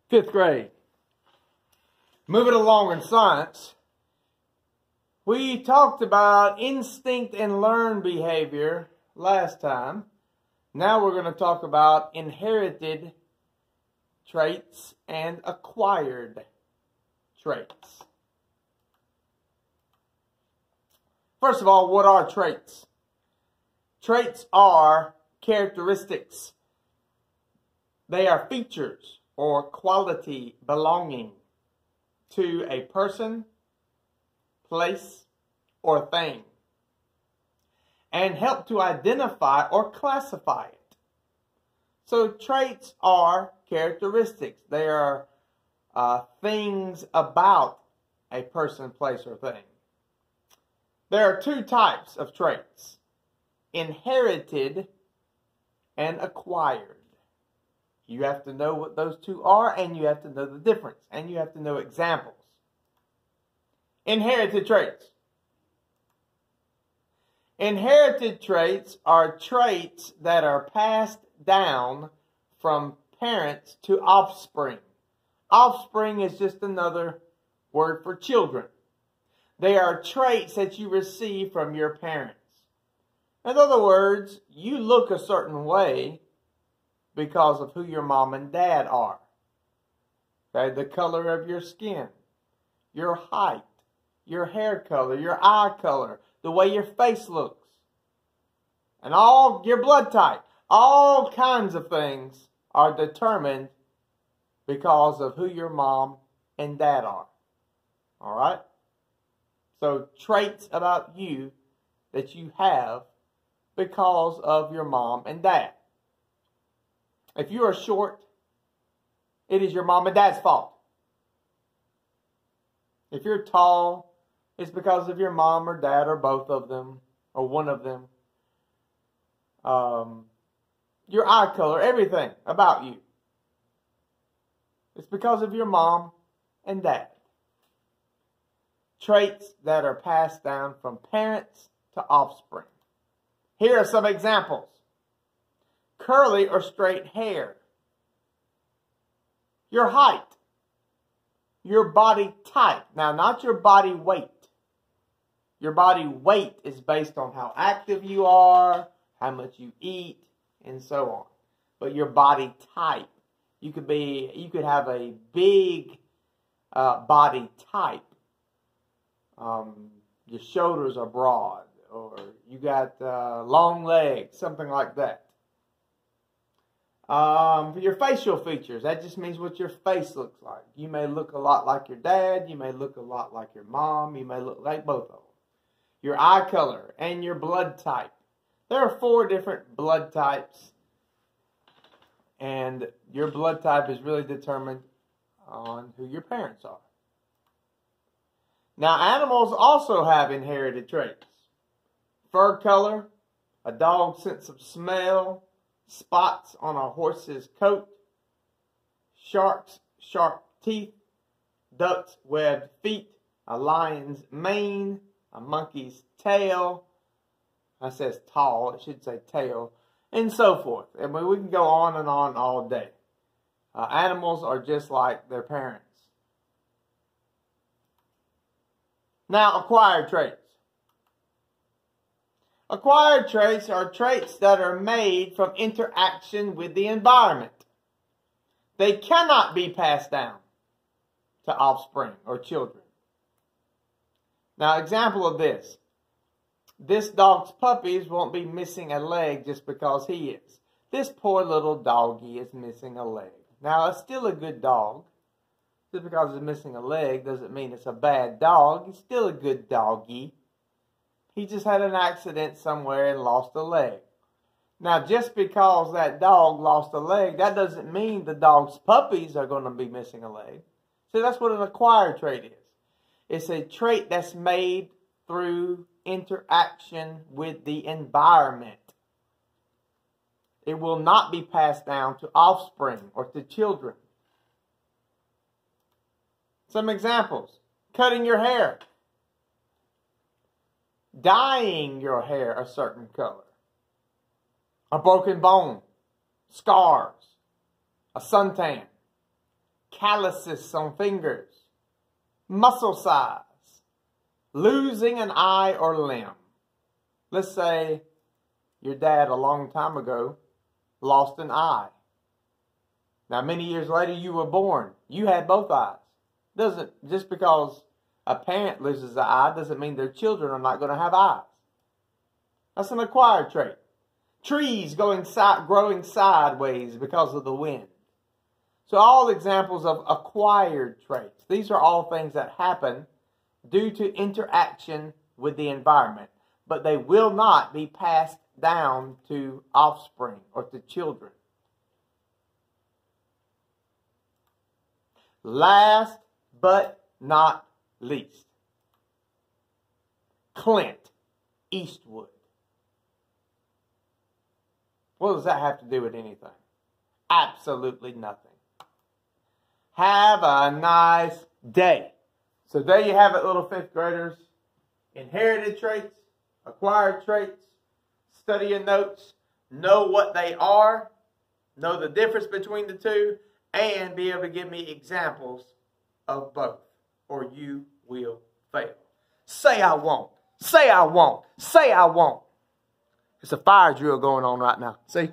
Fifth grade. Moving along in science, we talked about instinct and learned behavior last time. Now we're going to talk about inherited traits and acquired traits. First of all, what are traits? Traits are characteristics. They are features or quality belonging to a person, place, or thing, and help to identify or classify it. So traits are characteristics. They are things about a person, place, or thing. There are two types of traits: inherited and acquired. You have to know what those two are, and you have to know the difference, and you have to know examples. Inherited traits. Inherited traits are traits that are passed down from parents to offspring. Offspring is just another word for children. They are traits that you receive from your parents. In other words, you look a certain way because of who your mom and dad are. Okay, the color of your skin, your height, your hair color, your eye color, the way your face looks, and all your blood type. All kinds of things are determined because of who your mom and dad are. All right? So traits about you that you have because of your mom and dad. If you are short, it is your mom and dad's fault. If you're tall, it's because of your mom or dad or both of them or one of them. Your eye color, everything about you. It's because of your mom and dad. Traits that are passed down from parents to offspring. Here are some examples. Curly or straight hair. Your height. Your body type. Now, not your body weight. Your body weight is based on how active you are, how much you eat, and so on. But your body type. You could have a big body type. Your shoulders are broad, or you got long legs, something like that. Your facial features, that just means what your face looks like. You may look a lot like your dad, you may look a lot like your mom, you may look like both of them. Your eye color and your blood type. There are 4 different blood types, and your blood type is really determined on who your parents are. Now, animals also have inherited traits. Fur color, a dog's sense of smell, spots on a horse's coat, shark's sharp teeth, duck's webbed feet, a lion's mane, a monkey's tail. That says tall, it should say tail, and so forth. I mean, we can go on and on all day. Animals are just like their parents. Now, acquired traits. Acquired traits are traits that are made from interaction with the environment. They cannot be passed down to offspring or children. Now, example of this. This dog's puppies won't be missing a leg just because he is. This poor little doggy is missing a leg. Now, it's still a good dog. Just because it's missing a leg doesn't mean it's a bad dog. He's still a good doggy. He just had an accident somewhere and lost a leg. Now, just because that dog lost a leg, that doesn't mean the dog's puppies are going to be missing a leg. See, that's what an acquired trait is. It's a trait that's made through interaction with the environment. It will not be passed down to offspring or to children. Some examples. Cutting your hair. Dyeing your hair a certain color. A broken bone. Scars. A suntan. calluses on fingers, muscle size, losing an eye or limb. Let's say your dad a long time ago lost an eye. Now, many years later, you were born. You had both eyes. Just because a parent loses an eye doesn't mean their children are not going to have eyes. That's an acquired trait. Trees growing sideways because of the wind. So all examples of acquired traits. These are all things that happen due to interaction with the environment, but they will not be passed down to offspring or to children. Last but not least, Clint Eastwood. What does that have to do with anything? Absolutely nothing. Have a nice day. So there you have it, little fifth graders. Inherited traits, acquired traits, study and notes, know what they are, know the difference between the two, and be able to give me examples of both, or you will fail. Say I won't. Say I won't. Say I won't. It's a fire drill going on right now. See?